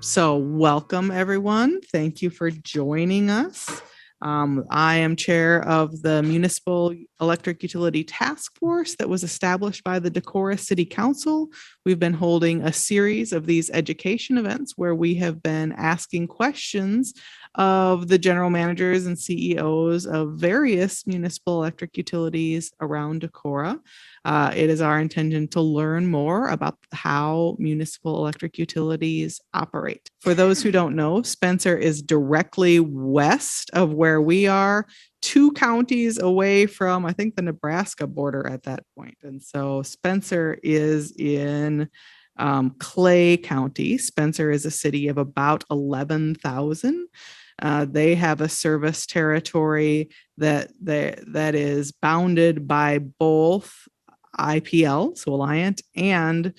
So welcome everyone. Thank you for joining us. I am chair of the Municipal Electric Utility Task Force that was established by the Decorah City Council. We've been holding a series of these education events where we have been asking questions of the general managers and CEOs of various municipal electric utilities around Decorah. It is our intention to learn more about how municipal electric utilities operate. For those who don't know, Spencer is directly west of where we are, 2 counties away from, I think, the Nebraska border at that point. And so Spencer is in Clay County. Spencer is a city of about 11,000. They have a service territory that is bounded by both IPL, so Alliant, and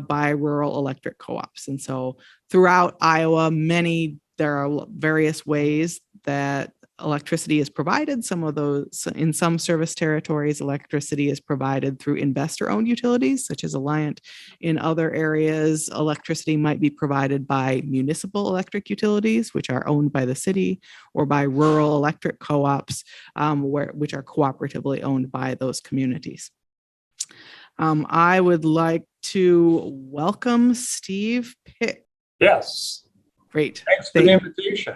by rural electric co-ops. And so throughout Iowa, there are various ways that electricity is provided. Some of those, in some service territories, electricity is provided through investor-owned utilities, such as Alliant. In other areas, electricity might be provided by municipal electric utilities, which are owned by the city, or by rural electric co-ops, which are cooperatively owned by those communities. I would like to welcome Steve Pick. Yes. Great. Thanks for the invitation.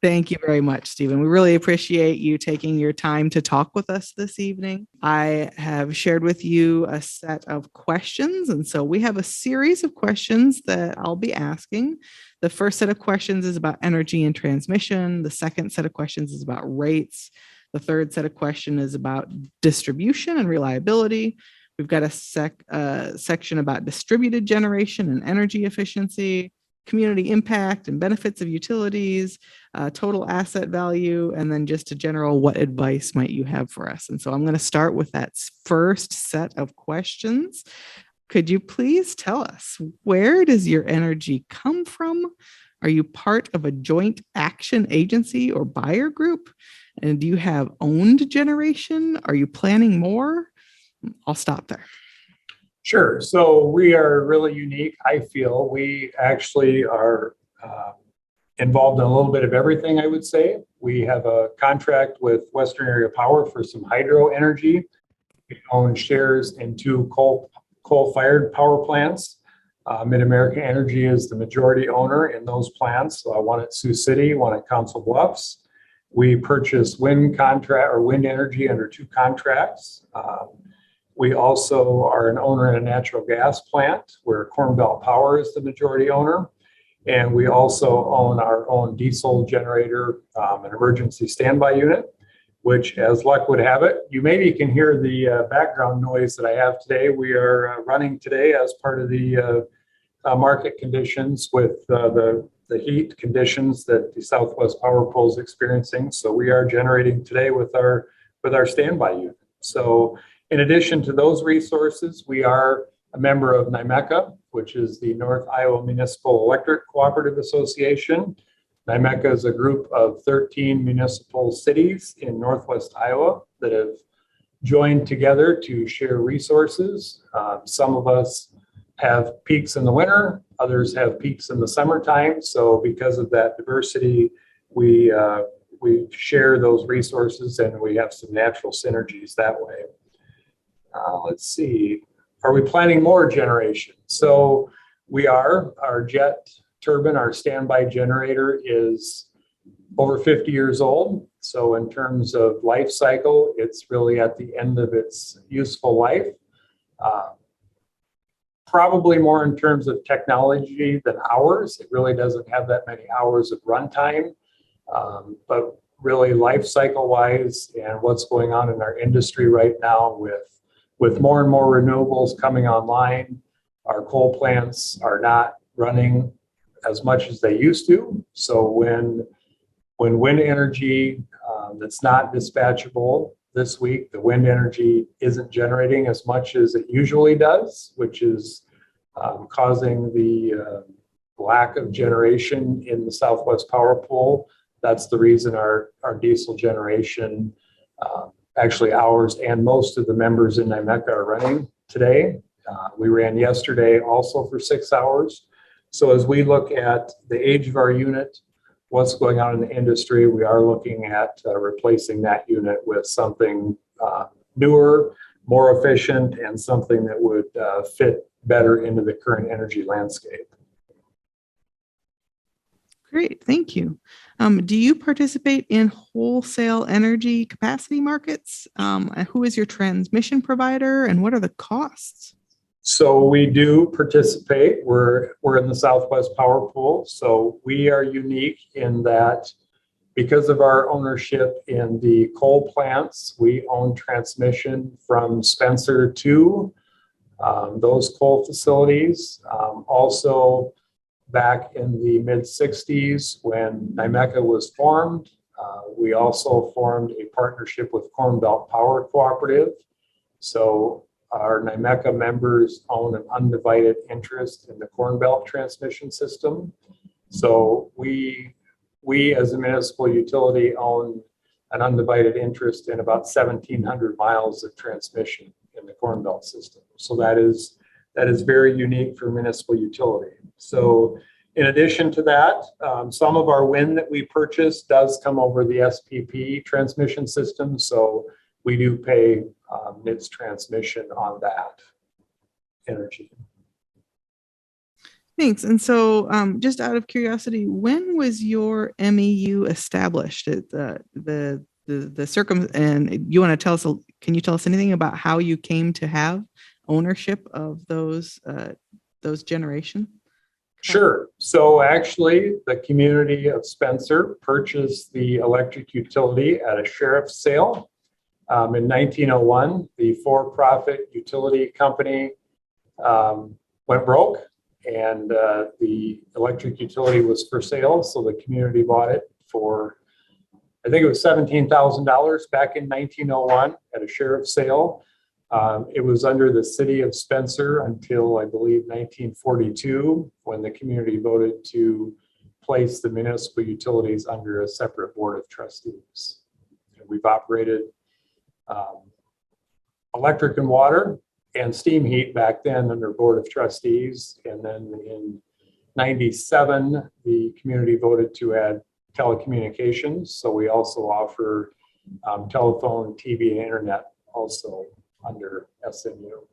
Thank you very much, Stephen. We really appreciate you taking your time to talk with us this evening. I have shared with you a set of questions, and so we have a series of questions that I'll be asking. The first set of questions is about energy and transmission. The second set of questions is about rates. The third set of questions is about distribution and reliability. We've got a section about distributed generation and energy efficiency, community impact and benefits of utilities, total asset value, and then just a general what advice might you have for us. And so I'm going to start with that first set of questions. Could you please tell us, where does your energy come from? Are you part of a joint action agency or buyer group? And do you have owned generation? Are you planning more? I'll stop there. Sure. So we are really unique, I feel. We actually are involved in a little bit of everything, I would say. We have a contract with Western Area Power for some hydro energy. We own shares in 2 coal-fired power plants. Mid-America Energy is the majority owner in those plants. One at Sioux City, one at Council Bluffs. We purchase wind energy under 2 contracts. We also are an owner in a natural gas plant where Corn Belt Power is the majority owner. And we also own our own diesel generator, an emergency standby unit, which, as luck would have it, you maybe can hear the background noise that I have today. We are running today as part of the market conditions with the heat conditions that the Southwest Power Pool is experiencing. So we are generating today with our standby unit. So in addition to those resources, we are a member of NYMECA, which is the North Iowa Municipal Electric Cooperative Association. NYMECA is a group of 13 municipal cities in Northwest Iowa that have joined together to share resources. Some of us have peaks in the winter, others have peaks in the summertime. So because of that diversity, we share those resources and we have some natural synergies that way. Let's see, are we planning more generation? So we are. Our jet turbine, our standby generator, is over 50 years old. So in terms of life cycle, it's really at the end of its useful life. Probably more in terms of technology than hours. It really doesn't have that many hours of runtime, but really life cycle wise and what's going on in our industry right now with more and more renewables coming online, our coal plants are not running as much as they used to. So when wind energy that's not dispatchable this week, the wind energy isn't generating as much as it usually does, which is causing the lack of generation in the Southwest Power Pool. That's the reason our diesel generation, actually ours and most of the members in NYMECA are running today. We ran yesterday also for 6 hours. So as we look at the age of our unit, what's going on in the industry, we are looking at replacing that unit with something newer, more efficient, and something that would fit better into the current energy landscape. Great, thank you. Do you participate in wholesale energy capacity markets? Who is your transmission provider and what are the costs? So we do participate. We're in the Southwest Power Pool. So we are unique in that because of our ownership in the coal plants, we own transmission from Spencer to those coal facilities. Also, back in the mid-60s when NYMECA was formed, we also formed a partnership with Corn Belt Power Cooperative. So our NYMECA members own an undivided interest in the Corn Belt transmission system. So we as a municipal utility own an undivided interest in about 1,700 miles of transmission in the Corn Belt system. So that is very unique for municipal utility. So in addition to that, some of our wind that we purchase does come over the SPP transmission system. So we do pay NITS transmission on that energy. Thanks. And so just out of curiosity, when was your MEU established? And you want to tell us, can you tell us anything about how you came to have ownership of those generation? Sure. So actually, the community of Spencer purchased the electric utility at a sheriff's sale. In 1901, the for-profit utility company went broke and the electric utility was for sale. So the community bought it for, I think it was $17,000 back in 1901 at a sheriff's sale. It was under the city of Spencer until I believe 1942 when the community voted to place the municipal utilities under a separate board of trustees. And we've operated electric and water and steam heat back then under board of trustees. And then in 97, the community voted to add telecommunications. So we also offer telephone, TV, and internet also under SMU.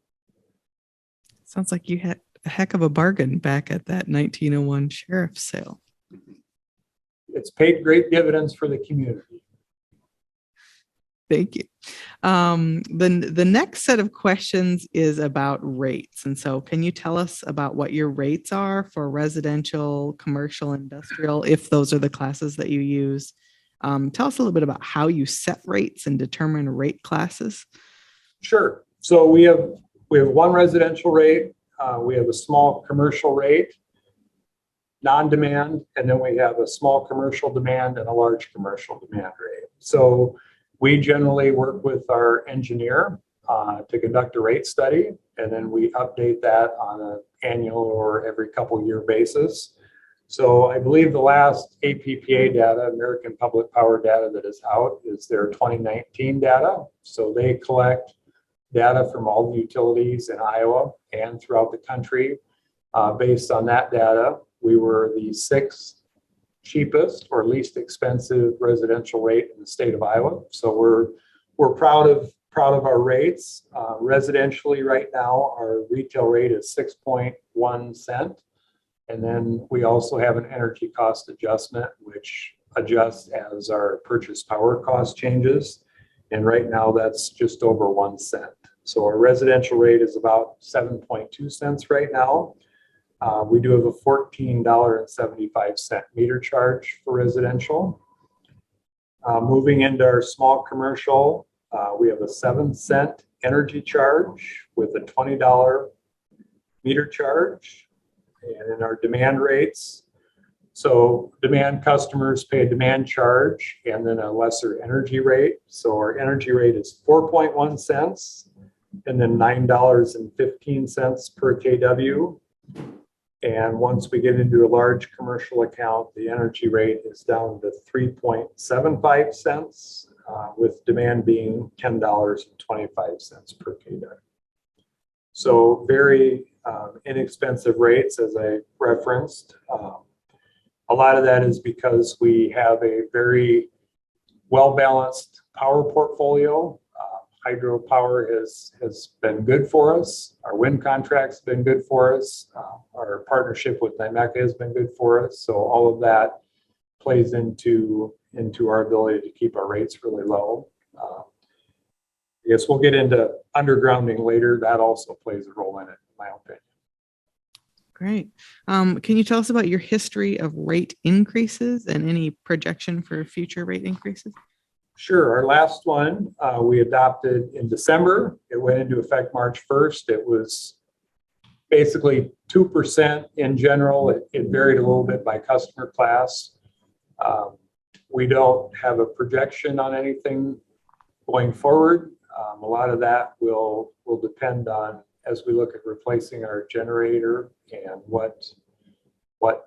Sounds like you had a heck of a bargain back at that 1901 sheriff's sale. It's paid great dividends for the community. Thank you. The next set of questions is about rates. And so can you tell us about what your rates are for residential, commercial, industrial, if those are the classes that you use? Tell us a little bit about how you set rates and determine rate classes. Sure. So we have one residential rate, we have a small commercial rate, non-demand, and then we have a small commercial demand and a large commercial demand rate. So we generally work with our engineer to conduct a rate study, and then we update that on an annual or every couple year basis. So I believe the last APPA data, American Public Power data that is out, is their 2019 data. So they collect data from all the utilities in Iowa and throughout the country. Based on that data, we were the sixth cheapest or least expensive residential rate in the state of Iowa. So we're proud of our rates. Residentially right now, our retail rate is 6.1 cent. And then we also have an energy cost adjustment, which adjusts as our purchase power cost changes. And right now that's just over 1 cent. So our residential rate is about 7.2 cents right now. We do have a $14.75 meter charge for residential. Moving into our small commercial, we have a 7-cent energy charge with a $20 meter charge. And in our demand rates, so demand customers pay a demand charge and then a lesser energy rate. So our energy rate is 4.1 cents and then $9.15 per kW. And once we get into a large commercial account, the energy rate is down to 3.75 cents, with demand being $10.25 per kW. So very inexpensive rates, as I referenced. A lot of that is because we have a very well-balanced power portfolio. Hydropower has been good for us. Our wind contract's been good for us. Our partnership with NYMECA has been good for us. So all of that plays into our ability to keep our rates really low. I guess we'll get into undergrounding later. That also plays a role in it, in my opinion. Great. Can you tell us about your history of rate increases and any projection for future rate increases? Sure. Our last one we adopted in December. It went into effect March 1st. It was basically 2% in general. It varied a little bit by customer class. We don't have a projection on anything going forward. A lot of that will depend on, as we look at replacing our generator, and what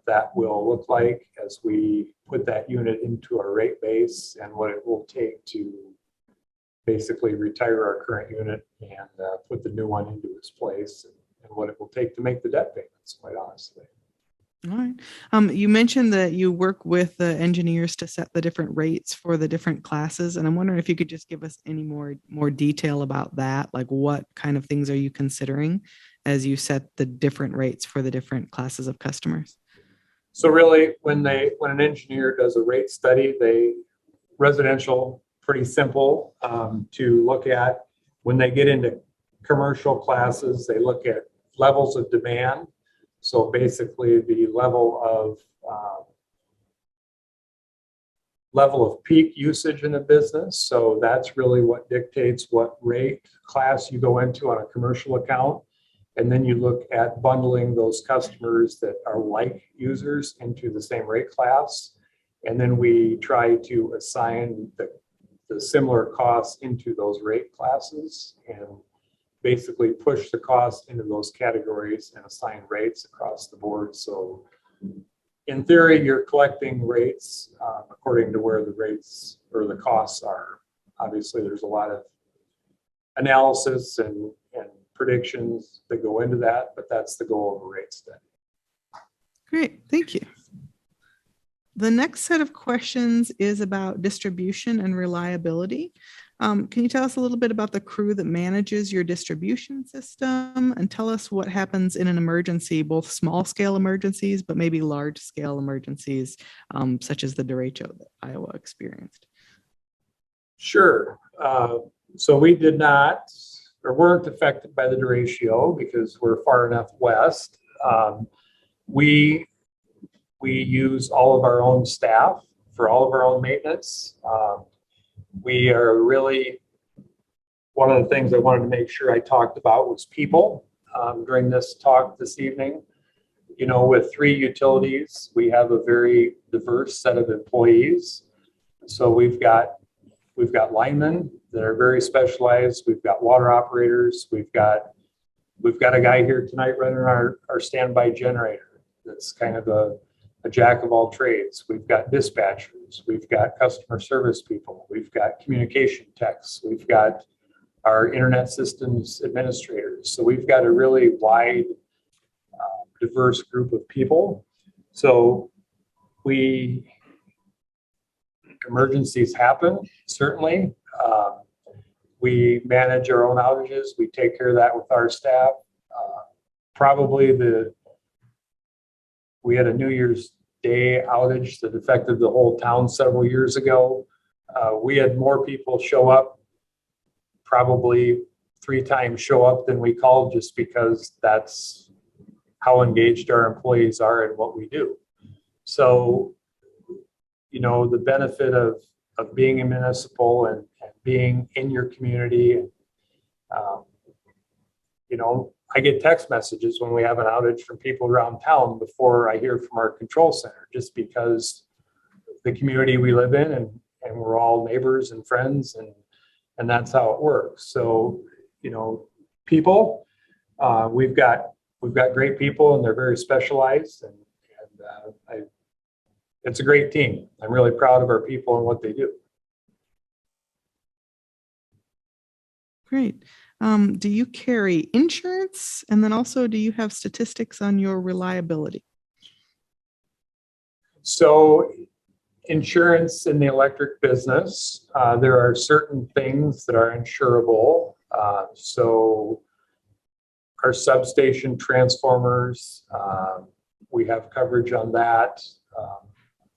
that will look like as we put that unit into our rate base, and what it will take to basically retire our current unit and put the new one into its place, and what it will take to make the debt payments, quite honestly. All right. You mentioned that you work with the engineers to set the different rates for the different classes, and I'm wondering if you could just give us any more detail about that. Like, what kind of things are you considering as you set the different rates for the different classes of customers? So really, when an engineer does a rate study, residential, pretty simple to look at. When they get into commercial classes, they look at levels of demand. So basically the level of peak usage in a business. So that's really what dictates what rate class you go into on a commercial account. And then you look at bundling those customers that are like users into the same rate class. And then we try to assign the similar costs into those rate classes, and basically push the cost into those categories and assign rates across the board. So in theory, you're collecting rates according to where the rates or the costs are. Obviously, there's a lot of analysis and predictions that go into that, but that's the goal of a rate study. Great, thank you. The next set of questions is about distribution and reliability. Can you tell us a little bit about the crew that manages your distribution system, and tell us what happens in an emergency, both small scale emergencies, but maybe large scale emergencies, such as the derecho that Iowa experienced? Sure. So we did not, or weren't affected by the derecho because we're far enough west. We use all of our own staff for all of our own maintenance. We are really, one of the things I wanted to make sure I talked about was people during this talk this evening. You know, with 3 utilities, we have a very diverse set of employees. So we've got linemen that are very specialized. We've got water operators. We've got a guy here tonight running our standby generator. That's kind of a jack of all trades. We've got dispatchers. We've got customer service people. We've got communication techs. We've got our internet systems administrators. So we've got a really wide, diverse group of people. So emergencies happen, certainly. We manage our own outages. We take care of that with our staff. We had a New Year's Day outage that affected the whole town several years ago. We had more people show up, probably 3 times show up than we called, just because that's how engaged our employees are in what we do. So, you know, the benefit of being a municipal and being in your community, and you know, I get text messages when we have an outage from people around town before I hear from our control center, just because the community we live in, and we're all neighbors and friends, and that's how it works. So, you know, people, we've got great people, and they're very specialized, and it's a great team. I'm really proud of our people and what they do. Great. Do you carry insurance? And then also, do you have statistics on your reliability? So insurance in the electric business, there are certain things that are insurable. So our substation transformers, we have coverage on that.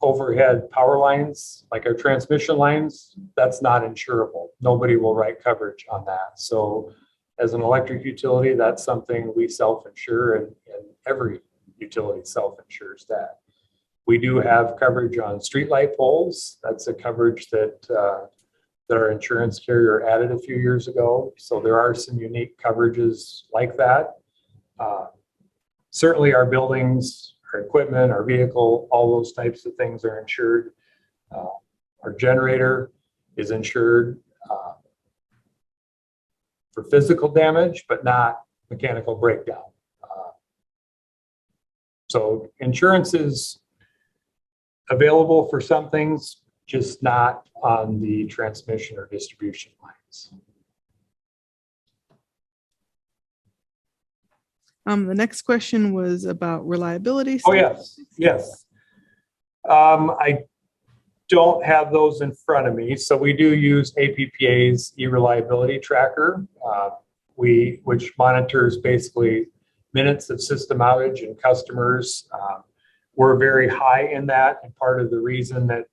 Overhead power lines, like our transmission lines, that's not insurable. Nobody will write coverage on that. So as an electric utility, that's something we self-insure, and every utility self-insures that. We do have coverage on streetlight poles. That's a coverage that our insurance carrier added a few years ago. So there are some unique coverages like that. Certainly our buildings, our equipment, our vehicle, all those types of things are insured. Our generator is insured for physical damage, but not mechanical breakdown. So insurance is available for some things, just not on the transmission or distribution lines. The next question was about reliability. Oh, yes, yes. I don't have those in front of me. So we do use APPA's e-reliability tracker, which monitors basically minutes of system outage and customers. We're very high in that, and part of the reason that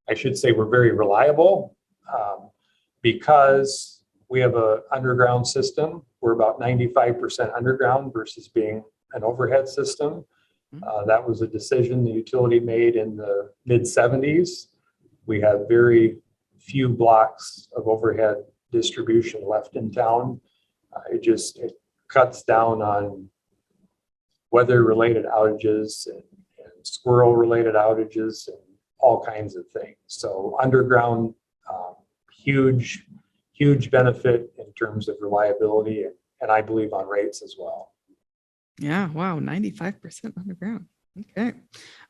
I should say we're very reliable, because we have an underground system. We're about 95% underground versus being an overhead system. That was a decision the utility made in the mid-70s. We have very few blocks of overhead distribution left in town. It cuts down on weather-related outages and squirrel-related outages and all kinds of things. So underground, huge benefit in terms of reliability, and I believe on rates as well. Yeah, wow, 95% underground. Okay.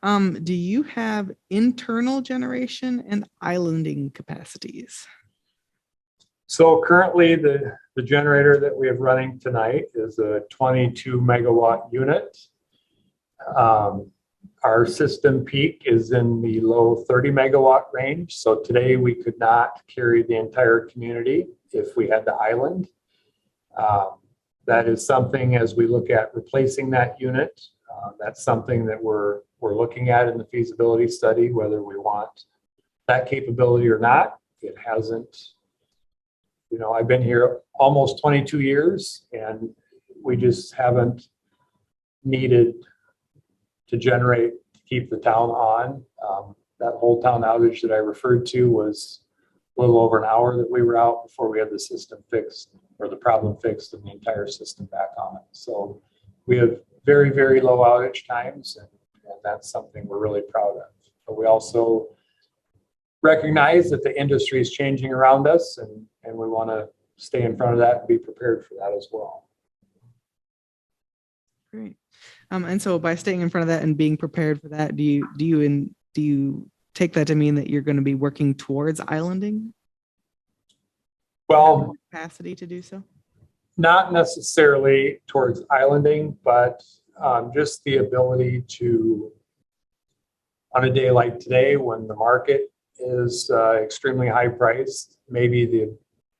Do you have internal generation and islanding capacities? So currently the generator that we have running tonight is a 22 megawatt unit. Our system peak is in the low 30 megawatt range. So today we could not carry the entire community if we had to island. That is something, as we look at replacing that unit, that's something that we're looking at in the feasibility study, whether we want that capability or not. It hasn't, I've been here almost 22 years, and we just haven't needed to generate to keep the town on. That whole town outage that I referred to was a little over an hour that we were out before we had the system fixed, or the problem fixed, and the entire system back on. So we have very, very low outage times, and that's something we're really proud of. But we also recognize that the industry is changing around us, and we want to stay in front of that and be prepared for that as well. Great. And so by staying in front of that and being prepared for that, do you take that to mean that you're going to be working towards islanding? Well, capacity to do so? Not necessarily towards islanding, but just the ability to, on a day like today when the market is extremely high priced, maybe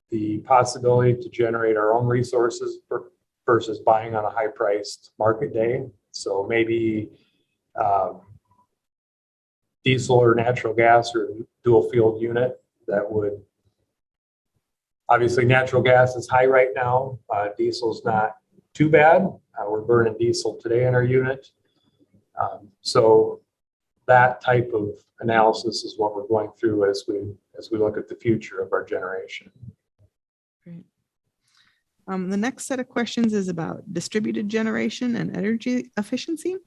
the possibility to generate our own resources versus buying on a high priced market day. So maybe diesel or natural gas or dual fueled unit that would, obviously natural gas is high right now. Diesel's not too bad. We're burning diesel today in our unit. So that type of analysis is what we're going through as we look at the future of our generation. Great. The next set of questions is about distributed generation and energy efficiency.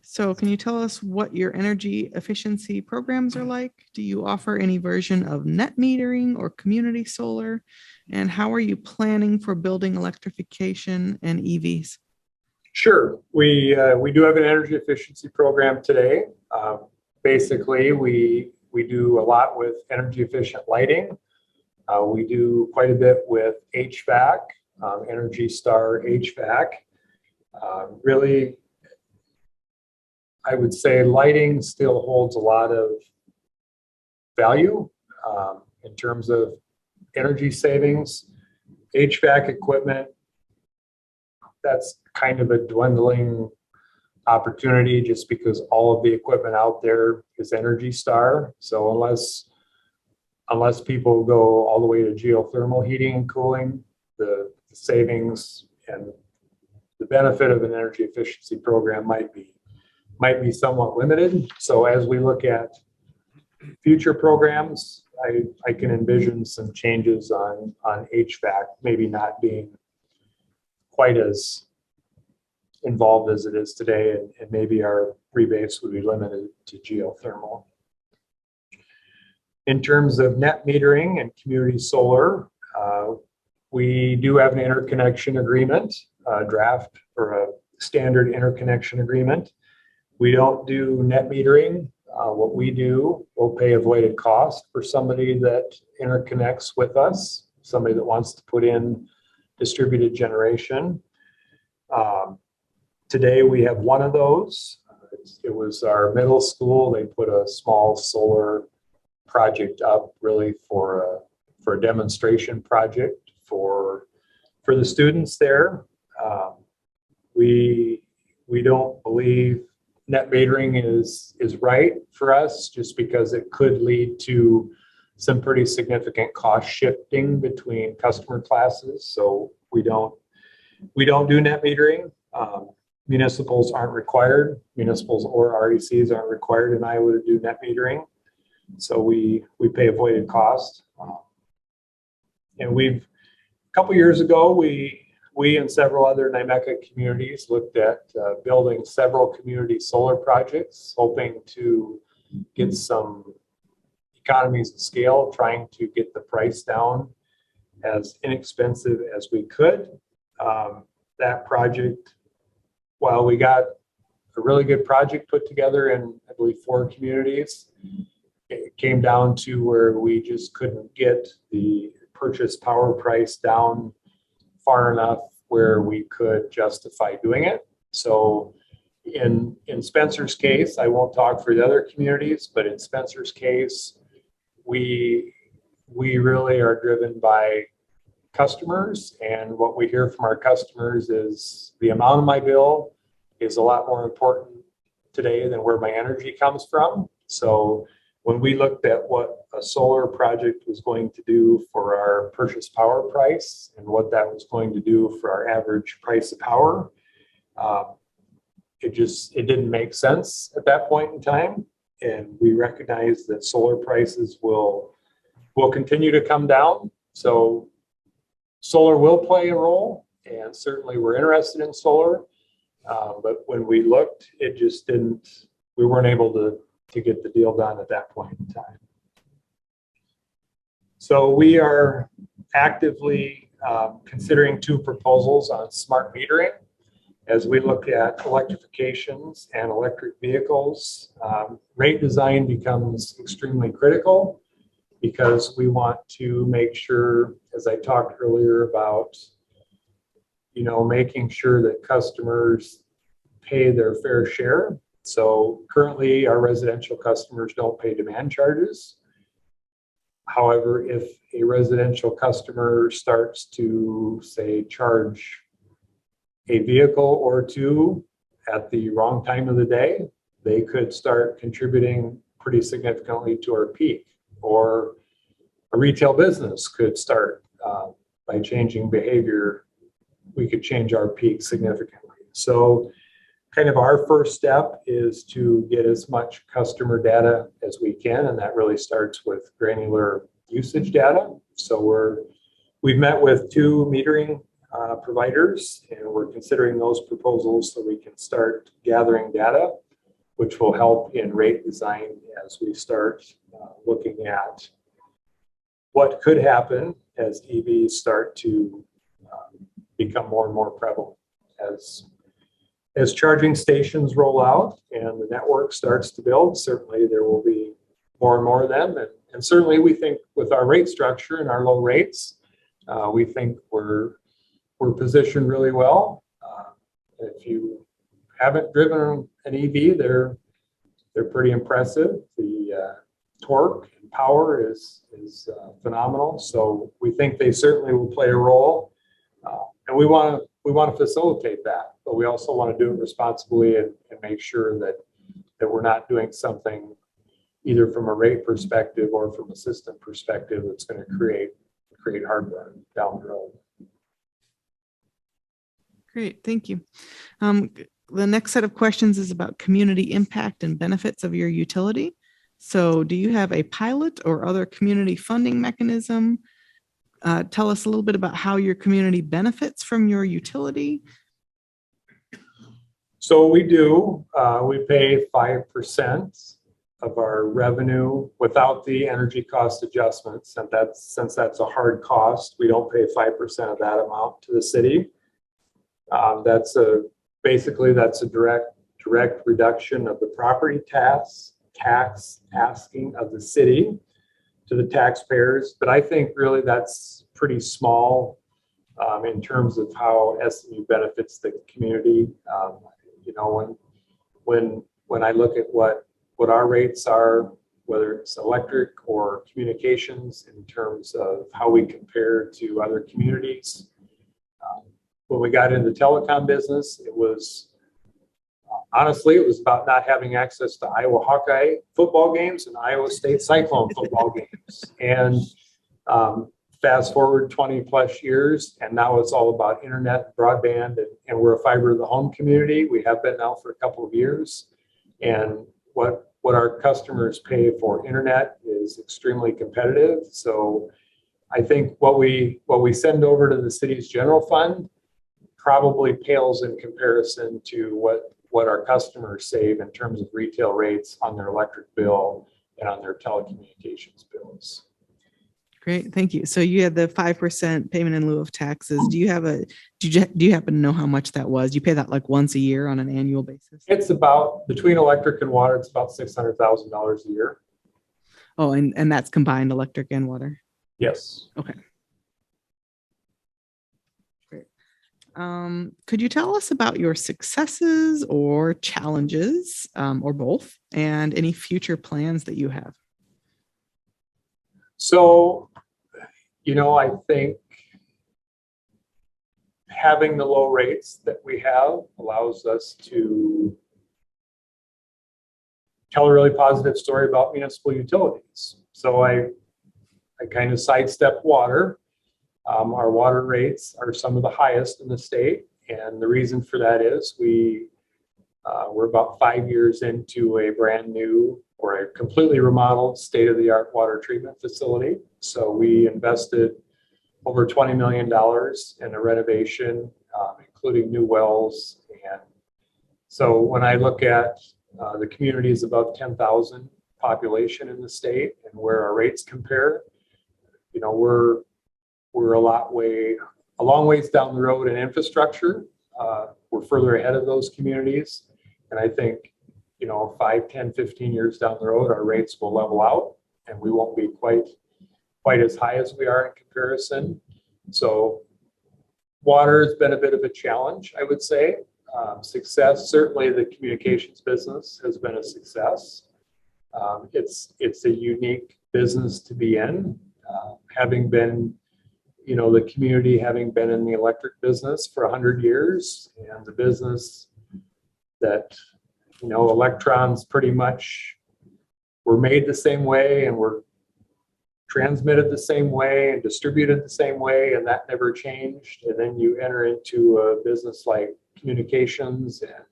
So can you tell us what your energy efficiency programs are like? Do you offer any version of net metering or community solar? And how are you planning for building electrification and EVs? Sure. We do have an energy efficiency program today. Basically, we do a lot with energy efficient lighting. We do quite a bit with HVAC, Energy Star HVAC. Really, I would say lighting still holds a lot of value in terms of energy savings. HVAC equipment, that's kind of a dwindling opportunity just because all of the equipment out there is Energy Star. So unless people go all the way to geothermal heating and cooling, the savings and the benefit of an energy efficiency program might be somewhat limited. So as we look at future programs, I can envision some changes on HVAC, maybe not being quite as involved as it is today, and maybe our rebates would be limited to geothermal. In terms of net metering and community solar, we do have an interconnection agreement, a draft or a standard interconnection agreement. We don't do net metering. What we do, we'll pay avoided cost for somebody that interconnects with us, somebody that wants to put in distributed generation. Today we have one of those. It was our middle school. They put a small solar project up really for a demonstration project for the students there. We don't believe net metering is right for us, just because it could lead to some pretty significant cost shifting between customer classes. So we don't do net metering. Municipals aren't required. Municipals or RECs aren't required in Iowa to do net metering. So we pay avoided cost. And a couple years ago, we and several other NYMECA communities looked at building several community solar projects, hoping to get some economies of scale, trying to get the price down as inexpensive as we could. That project, while we got a really good project put together in, I believe, 4 communities, it came down to where we just couldn't get the purchase power price down far enough where we could justify doing it. So in Spencer's case, I won't talk for the other communities, but in Spencer's case, we really are driven by customers, and what we hear from our customers is the amount of my bill is a lot more important today than where my energy comes from. So when we looked at what a solar project was going to do for our purchase power price and what that was going to do for our average price of power, it didn't make sense at that point in time. And we recognize that solar prices will continue to come down. So solar will play a role, and certainly we're interested in solar. But when we looked, we weren't able to get the deal done at that point in time. So we are actively considering 2 proposals on smart metering. As we look at electrifications and electric vehicles, rate design becomes extremely critical, because we want to make sure, as I talked earlier about, making sure that customers pay their fair share. So currently our residential customers don't pay demand charges. However, if a residential customer starts to, say, charge a vehicle or 2 at the wrong time of the day, they could start contributing pretty significantly to our peak. Or a retail business could start, by changing behavior, we could change our peak significantly. So kind of our first step is to get as much customer data as we can, and that really starts with granular usage data. So we've met with 2 metering providers, and we're considering those proposals so we can start gathering data, which will help in rate design as we start looking at what could happen as EVs start to become more and more prevalent. As charging stations roll out and the network starts to build, certainly there will be more and more of them, And certainly we think with our rate structure and our low rates, we think we're positioned really well. If you haven't driven an EV, they're pretty impressive. The torque and power is phenomenal. So we think they certainly will play a role, and we want to facilitate that, but we also want to do it responsibly and make sure that we're not doing something either from a rate perspective or from a system perspective that's going to create hardware down the road. Great, thank you. The next set of questions is about community impact and benefits of your utility. So do you have a pilot or other community funding mechanism? Tell us a little bit about how your community benefits from your utility. So we do. We pay 5% of our revenue without the energy cost adjustments. And since that's a hard cost, we don't pay 5% of that amount to the city. Basically that's a direct reduction of the property tax asking of the city to the taxpayers. But I think really that's pretty small in terms of how SMU benefits the community. When I look at what our rates are, whether it's electric or communications, in terms of how we compare to other communities. When we got into the telecom business, it was honestly, it was about not having access to Iowa Hawkeye football games and Iowa State Cyclone football games. And fast forward 20 plus years, and now it's all about internet, broadband, and we're a fiber to the home community. We have been now for a couple of years. And what our customers pay for internet is extremely competitive. So I think what we send over to the city's general fund probably pales in comparison to what our customers save in terms of retail rates on their electric bill and on their telecommunications bills. Great, thank you. So you had the 5% payment in lieu of taxes. Do you happen to know how much that was? Do you pay that like once a year on an annual basis? It's about, between electric and water, it's about $600,000 a year. Oh, and that's combined electric and water? Yes. Okay. Great. Could you tell us about your successes or challenges, or both, and any future plans that you have? So, I think having the low rates that we have allows us to tell a really positive story about municipal utilities. So I kind of sidestep water. Our water rates are some of the highest in the state. And the reason for that is we're about 5 years into a brand new or a completely remodeled state-of-the-art water treatment facility. So we invested over $20 million in a renovation, including new wells. And so when I look at the communities above 10,000 population in the state and where our rates compare, we're a long ways down the road in infrastructure. We're further ahead of those communities. And I think, 5, 10, 15 years down the road, our rates will level out and we won't be quite as high as we are in comparison. So water has been a bit of a challenge, I would say. Success, certainly the communications business has been a success. It's a unique business to be in, having been, the community having been in the electric business for 100 years, and the business that, electrons pretty much were made the same way and were transmitted the same way and distributed the same way, and that never changed. And then you enter into a business like communications, and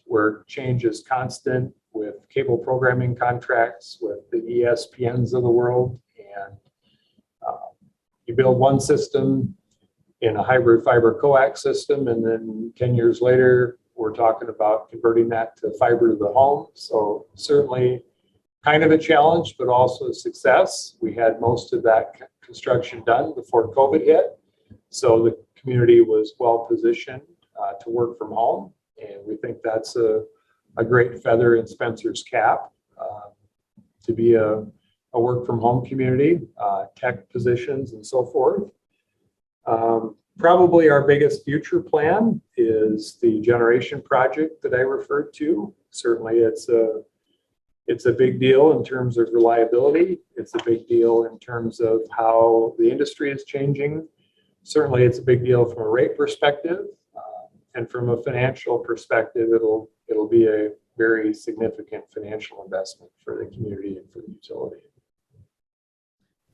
where change is constant with cable programming contracts with the ESPNs of the world. And you build one system in a hybrid fiber coax system, and then 10 years later, we're talking about converting that to fiber to the home. So certainly kind of a challenge, but also a success. We had most of that construction done before COVID hit. So the community was well positioned to work from home. And we think that's a great feather in Spencer's cap. to be a work from home community, tech positions and so forth. Probably our biggest future plan is the generation project that I referred to. Certainly it's a big deal in terms of reliability. It's a big deal in terms of how the industry is changing. Certainly it's a big deal from a rate perspective, and from a financial perspective, it'll be a very significant financial investment for the community and for the utility.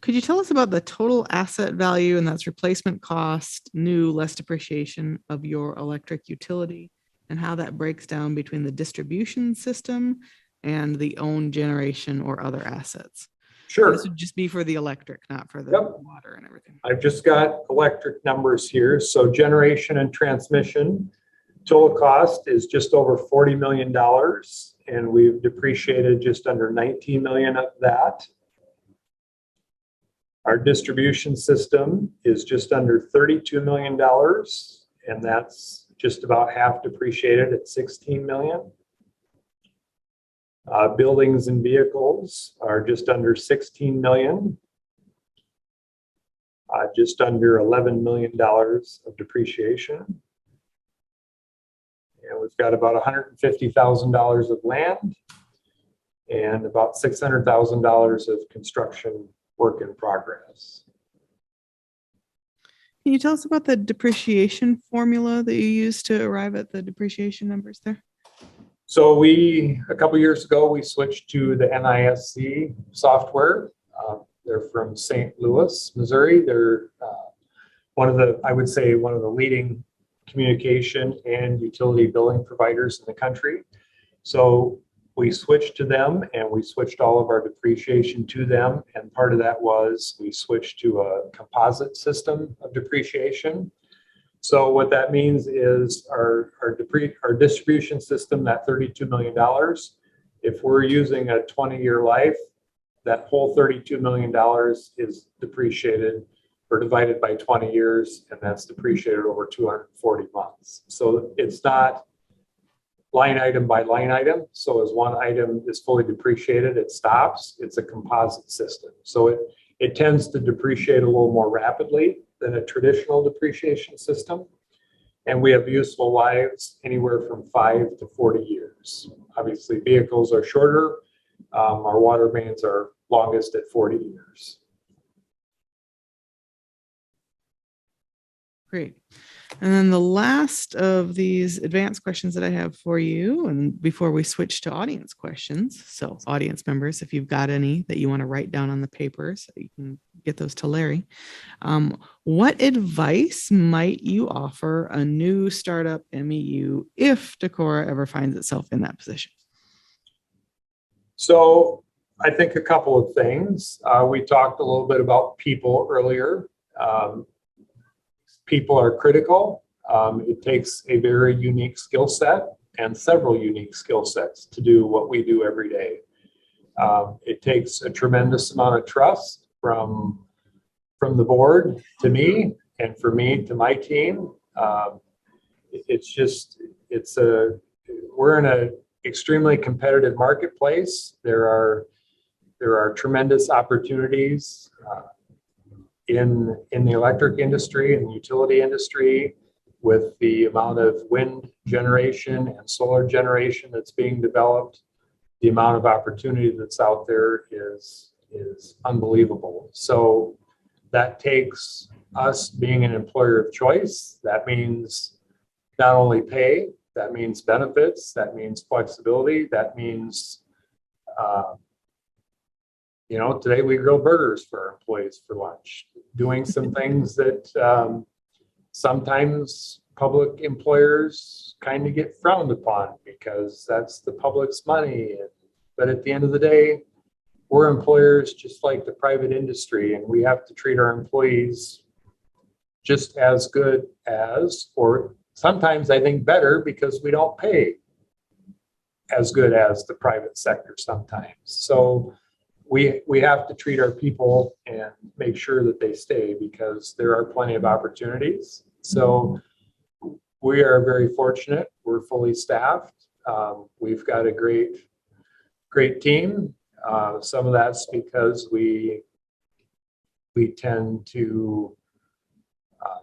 Could you tell us about the total asset value, and that's replacement cost, new, less depreciation of your electric utility, and how that breaks down between the distribution system and the owned generation or other assets? Sure. This would just be for the electric, not for the water and everything. I've just got electric numbers here. So generation and transmission, total cost is just over $40 million, and we've depreciated just under 19 million of that. Our distribution system is just under $32 million, and that's just about half depreciated at 16 million. Buildings and vehicles are just under 16 million, just under $11 million of depreciation. And we've got about $150,000 of land and about $600,000 of construction work in progress. Can you tell us about the depreciation formula that you use to arrive at the depreciation numbers there? So a couple years ago, we switched to the NISC software. They're from St. Louis, Missouri. They're I would say one of the leading communication and utility billing providers in the country. So we switched to them, and we switched all of our depreciation to them. And part of that was we switched to a composite system of depreciation. So what that means is our distribution system, that $32 million, if we're using a 20-year life, that whole $32 million is depreciated or divided by 20 years, and that's depreciated over 240 months. So it's not line item by line item. So as one item is fully depreciated, it stops. It's a composite system. So it tends to depreciate a little more rapidly than a traditional depreciation system. And we have useful lives anywhere from 5 to 40 years. Obviously, vehicles are shorter. Our water mains are longest at 40 years. Great. And then the last of these advanced questions that I have for you, and before we switch to audience questions, so audience members, if you've got any that you want to write down on the paper, so you can get those to Larry. What advice might you offer a new startup MEU if Decorah ever finds itself in that position? So I think a couple of things. We talked a little bit about people earlier. People are critical. It takes a very unique skill set and several unique skill sets to do what we do every day. It takes a tremendous amount of trust from the board to me, and for me to my team. We're in an extremely competitive marketplace. There are tremendous opportunities in the electric industry and utility industry, with the amount of wind generation and solar generation that's being developed. The amount of opportunity that's out there is unbelievable. So that takes us being an employer of choice. That means not only pay, that means benefits, that means flexibility, that means today we grill burgers for our employees for lunch, doing some things that sometimes public employers kind of get frowned upon because that's the public's money. But at the end of the day, we're employers just like the private industry, and we have to treat our employees just as good as, or sometimes I think better, because we don't pay as good as the private sector sometimes. So we have to treat our people and make sure that they stay, because there are plenty of opportunities. So we are very fortunate. We're fully staffed. We've got a great team. Some of that's because we tend to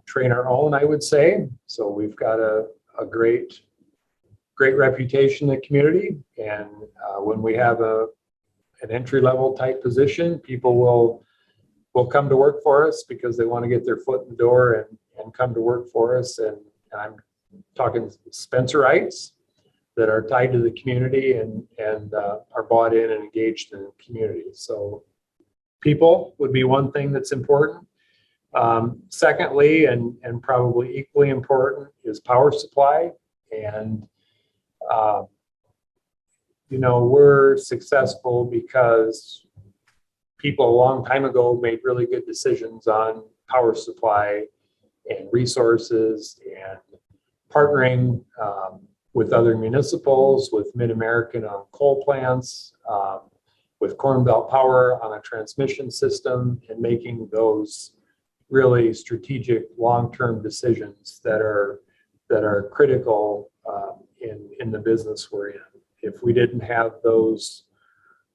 train our own, I would say. So we've got a great reputation in the community. And when we have an entry-level type position, people will come to work for us because they want to get their foot in the door and come to work for us. And I'm talking Spencerites that are tied to the community and are bought in and engaged in the community. So people would be one thing that's important. Secondly, and probably equally important, is power supply. And we're successful because people a long time ago made really good decisions on power supply and resources and partnering with other municipals, with Mid-American on coal plants, with Corn Belt Power on a transmission system, and making those really strategic long-term decisions that are critical in the business we're in. If we didn't have those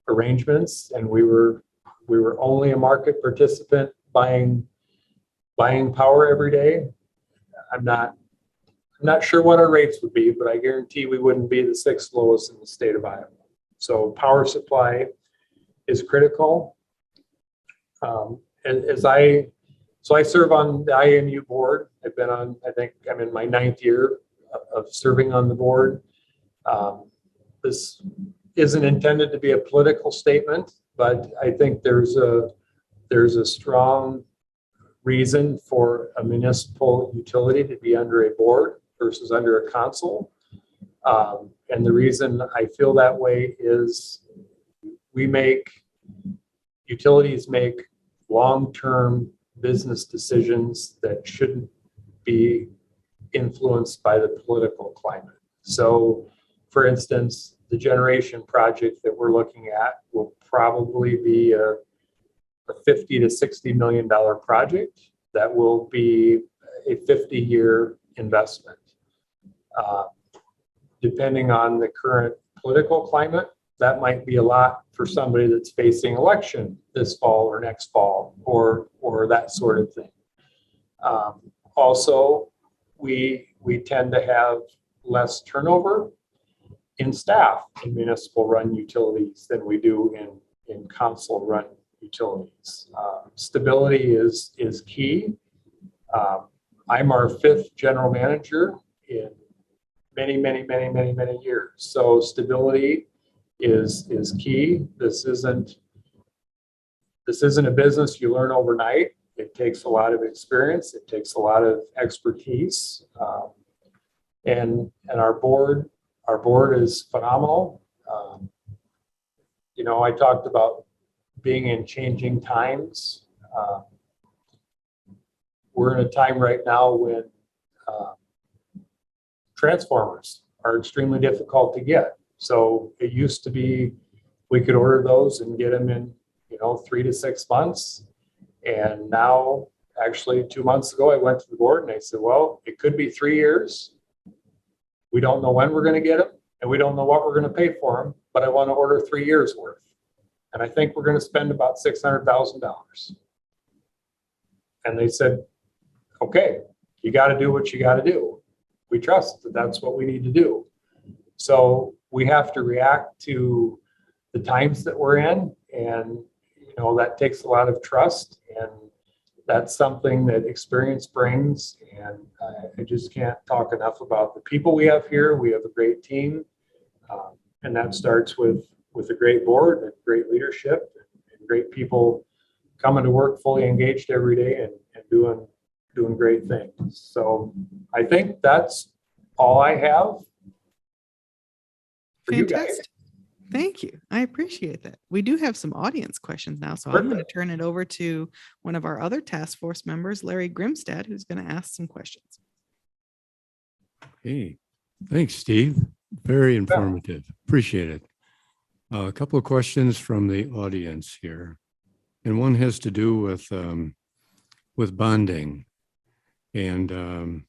arrangements and we were only a market participant buying power every day, I'm not sure what our rates would be, but I guarantee we wouldn't be the 6th lowest in the state of Iowa. So power supply is critical. So I serve on the IMU board. I've been on, I think I'm in my 9th year of serving on the board. This isn't intended to be a political statement, but I think there's a strong reason for a municipal utility to be under a board versus under a council. And the reason I feel that way is utilities make long-term business decisions that shouldn't be influenced by the political climate. So, for instance, the generation project that we're looking at will probably be a $50 to $60 million project that will be a 50-year investment. Depending on the current political climate, that might be a lot for somebody that's facing election this fall or next fall, or that sort of thing. Also, we tend to have less turnover in staff in municipal run utilities than we do in council run utilities. Stability is key. I'm our 5th general manager in many years. So stability is key. This isn't a business you learn overnight. It takes a lot of experience. It takes a lot of expertise. And our board is phenomenal. I talked about being in changing times. We're in a time right now when transformers are extremely difficult to get. So it used to be we could order those and get them in 3 to 6 months. And now, actually 2 months ago, I went to the board and I said, well, it could be 3 years. We don't know when we're going to get them, and we don't know what we're going to pay for them, but I want to order 3 years worth. And I think we're going to spend about $600,000. And they said, okay, you got to do what you got to do. We trust that that's what we need to do. So we have to react to the times that we're in, and that takes a lot of trust, and that's something that experience brings. And I just can't talk enough about the people we have here. We have a great team, and that starts with a great board and great leadership and great people coming to work fully engaged every day and doing great things. So I think that's all I have for you guys. Fantastic. Thank you. I appreciate that. We do have some audience questions now, so I'm going to turn it over to one of our other task force members, Larry Grimstad, who's going to ask some questions. Hey, thanks, Steve. Very informative. Appreciate it. A couple of questions from the audience here, and one has to do with bonding and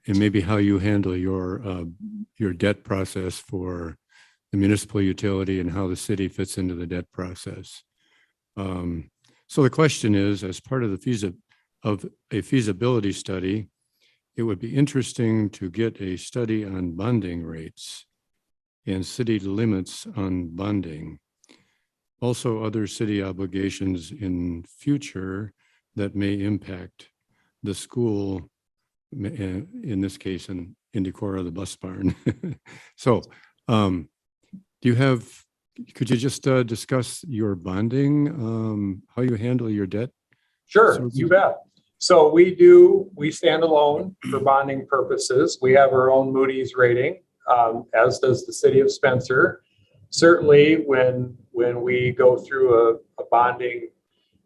maybe how you handle your debt process for the municipal utility and how the city fits into the debt process. So the question is, as part of a feasibility study, it would be interesting to get a study on bonding rates and city limits on bonding. Also, other city obligations in future that may impact the school, in this case, in Decorah, the bus barn. So, could you just discuss your bonding, how you handle your debt? Sure, you bet. So we stand alone for bonding purposes. We have our own Moody's rating, as does the city of Spencer. Certainly, when we go through a bonding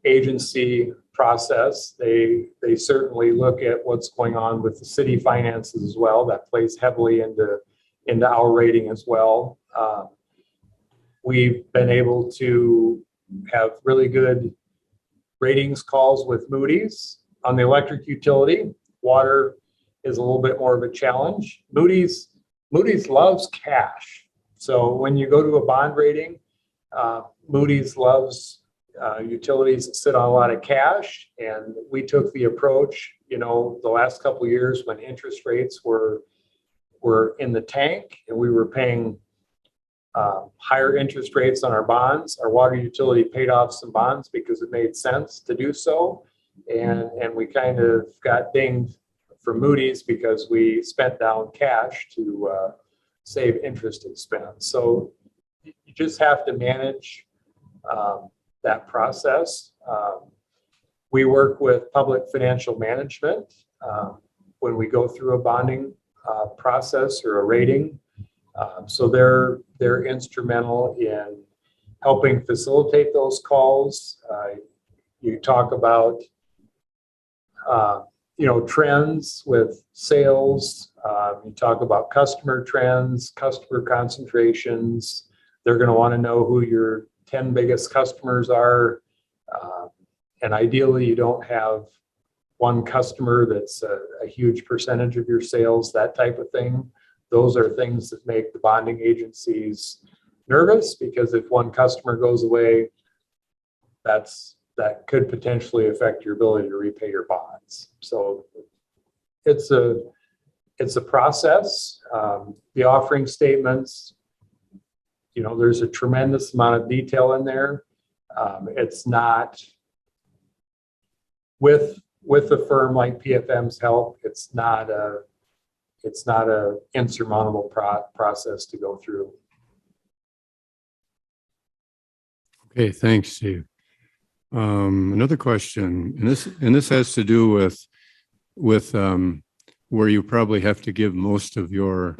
agency process, they certainly look at what's going on with the city finances as well. That plays heavily into our rating as well. We've been able to have really good ratings calls with Moody's. On the electric utility, water is a little bit more of a challenge. Moody's loves cash. So when you go to a bond rating, Moody's loves utilities that sit on a lot of cash. And we took the approach, the last couple of years when interest rates were in the tank and we were paying higher interest rates on our bonds. Our water utility paid off some bonds because it made sense to do so. And we kind of got dinged from Moody's because we spent down cash to save interest expense. So you just have to manage that process. We work with public financial management when we go through a bonding process or a rating. So they're instrumental in helping facilitate those calls. You talk about trends with sales. You talk about customer trends, customer concentrations. They're going to want to know who your 10 biggest customers are. And ideally, you don't have one customer that's a huge percentage of your sales, that type of thing. Those are things that make the bonding agencies nervous, because if one customer goes away, that could potentially affect your ability to repay your bonds. So it's a process. The offering statements, there's a tremendous amount of detail in there. It's not with a firm like PFM's help. It's not a insurmountable process to go through. Okay, thanks, Steve. Another question, and this has to do with where you probably have to give most of your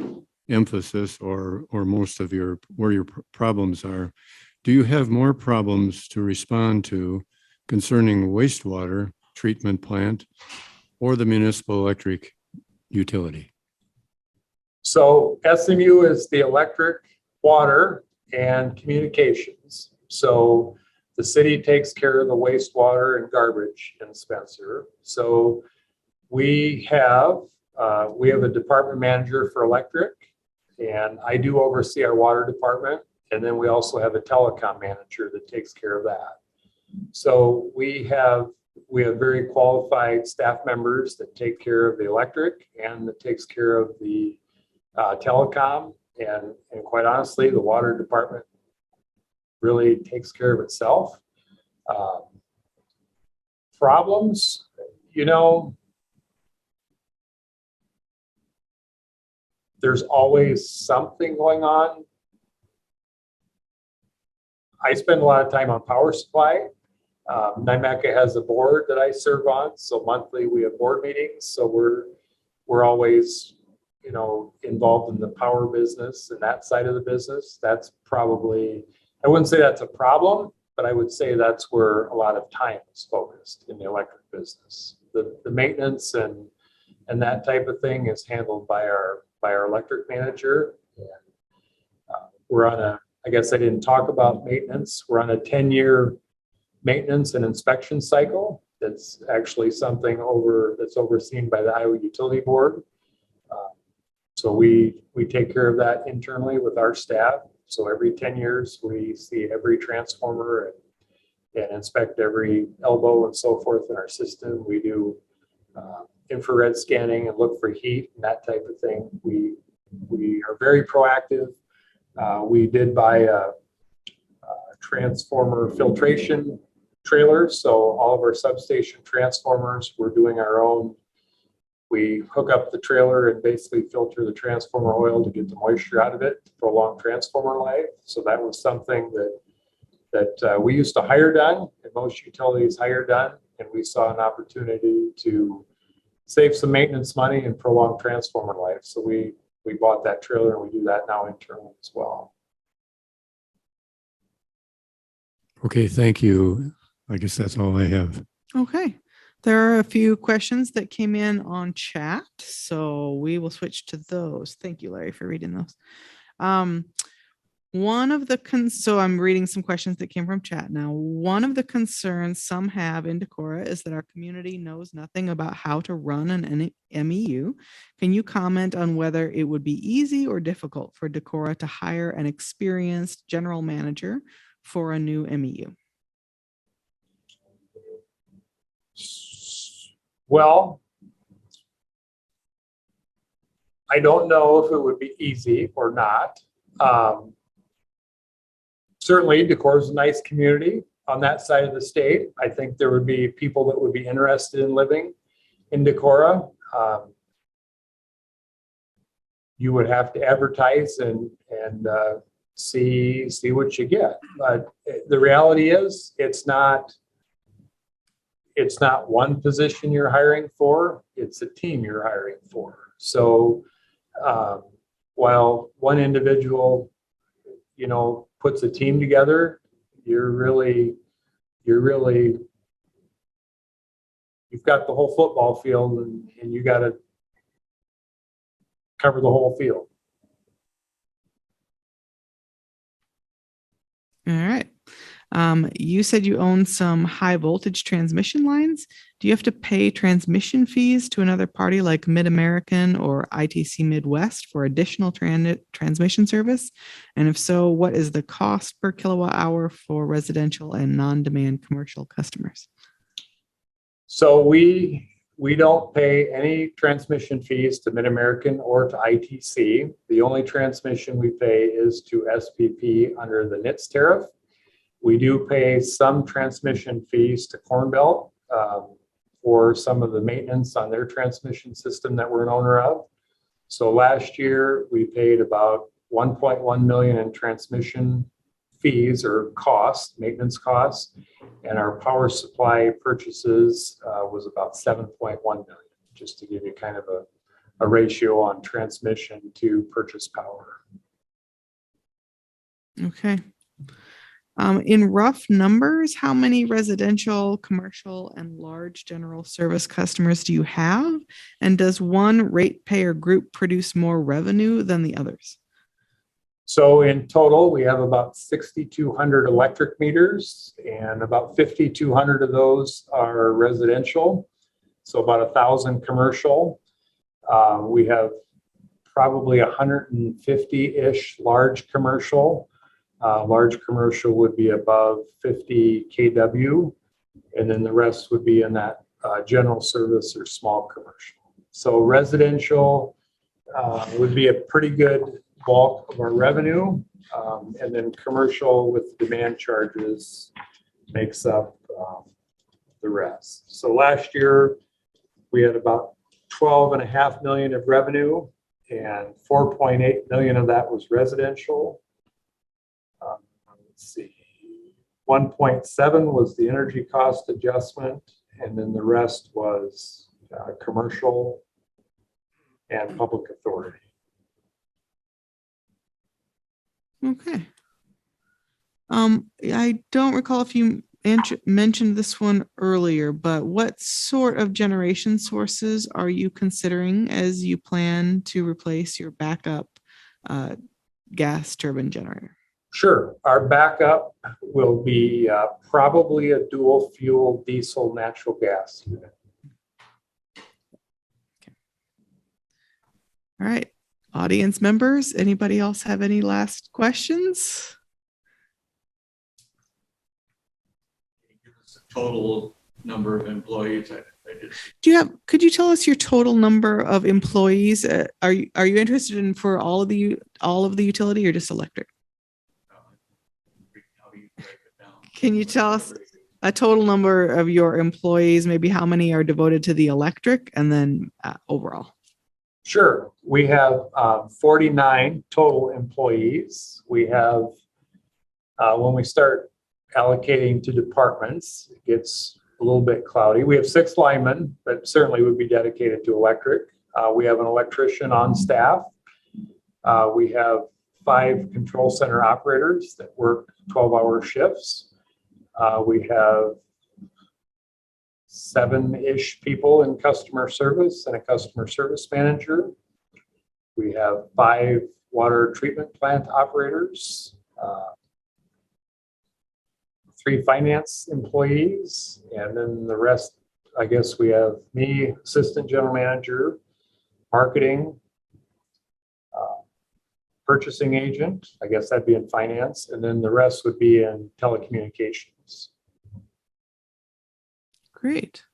emphasis or most of where your problems are. Do you have more problems to respond to concerning wastewater treatment plant or the municipal electric utility? So SMU is the electric, water, and communications. So the city takes care of the wastewater and garbage in Spencer. So we have a department manager for electric, and I do oversee our water department. And then we also have a telecom manager that takes care of that. So we have very qualified staff members that take care of the electric and that takes care of the telecom. And quite honestly, the water department really takes care of itself. Problems, there's always something going on. I spend a lot of time on power supply. NYMECA has a board that I serve on, so monthly we have board meetings. So we're always, involved in the power business and that side of the business. That's probably, I wouldn't say that's a problem, but I would say that's where a lot of time is focused in the electric business. The maintenance and that type of thing is handled by our electric manager. And we're on I guess I didn't talk about maintenance. We're on a 10-year maintenance and inspection cycle. That's actually something that's overseen by the Iowa Utility Board. So we take care of that internally with our staff. So every 10 years, we see every transformer and inspect every elbow and so forth in our system. We do infrared scanning and look for heat and that type of thing. We are very proactive. We did buy a transformer filtration trailer. So all of our substation transformers, we're doing our own. We hook up the trailer and basically filter the transformer oil to get the moisture out of it to prolong transformer life. So that was something that we used to hire done, and most utilities hire done, and we saw an opportunity to save some maintenance money and prolong transformer life. So we bought that trailer, and we do that now internally as well. Okay, thank you. I guess that's all I have. Okay. There are a few questions that came in on chat, so we will switch to those. Thank you, Larry, for reading those. So I'm reading some questions that came from chat now. One of the concerns some have in Decorah is that our community knows nothing about how to run an MEU. Can you comment on whether it would be easy or difficult for Decorah to hire an experienced general manager for a new MEU? Well, I don't know if it would be easy or not. Certainly, Decorah is a nice community on that side of the state. I think there would be people that would be interested in living in Decorah. You would have to advertise and see what you get. But the reality is, it's not one position you're hiring for, it's a team you're hiring for. So while one individual, puts a team together, you've got the whole football field and you got to cover the whole field. All right. You said you own some high voltage transmission lines. Do you have to pay transmission fees to another party like Mid-American or ITC Midwest for additional transmission service? And if so, what is the cost per kilowatt hour for residential and non-demand commercial customers? So we don't pay any transmission fees to Mid-American or to ITC. The only transmission we pay is to SPP under the NITS tariff. We do pay some transmission fees to Corn Belt for some of the maintenance on their transmission system that we're an owner of. So last year we paid about 1.1 million in transmission fees or costs, maintenance costs, and our power supply purchases was about 7.1 million, just to give you kind of a ratio on transmission to purchase power. Okay. In rough numbers, how many residential, commercial, and large general service customers do you have? And does one ratepayer group produce more revenue than the others? So in total, we have about 6,200 electric meters, and about 5,200 of those are residential. So about 1,000 commercial. We have probably 150-ish large commercial. Large commercial would be above 50 kW, and then the rest would be in that general service or small commercial. So residential would be a pretty good bulk of our revenue, and then commercial with demand charges makes up the rest. So last year we had about 12.5 million of revenue, and 4.8 million of that was residential. Let's see, 1.7 was the energy cost adjustment, and then the rest was commercial and public authority. Okay. I don't recall if you mentioned this one earlier, but what sort of generation sources are you considering as you plan to replace your backup gas turbine generator? Sure. Our backup will be probably a dual fuel diesel natural gas unit. Okay. All right. Audience members, anybody else have any last questions? Total number of employees. Could you tell us your total number of employees? Are you interested in for all of the utility or just electric? Can you tell us a total number of your employees, maybe how many are devoted to the electric, and then overall? Sure. We have 49 total employees. We have, when we start allocating to departments, it gets a little bit cloudy. We have 6 linemen that certainly would be dedicated to electric. We have an electrician on staff. We have 5 control center operators that work 12-hour shifts. We have 7-ish people in customer service and a customer service manager. We have 5 water treatment plant operators, 3 finance employees, and then the rest, I guess we have me, assistant general manager, marketing, purchasing agent, I guess that'd be in finance, and then the rest would be in telecommunications. Great.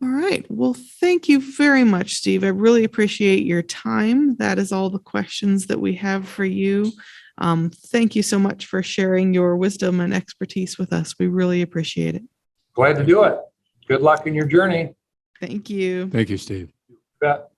All right. Well, thank you very much, Steve. I really appreciate your time. That is all the questions that we have for you. Thank you so much for sharing your wisdom and expertise with us. We really appreciate it. Glad to do it. Good luck in your journey. Thank you. Thank you, Steve. Bet.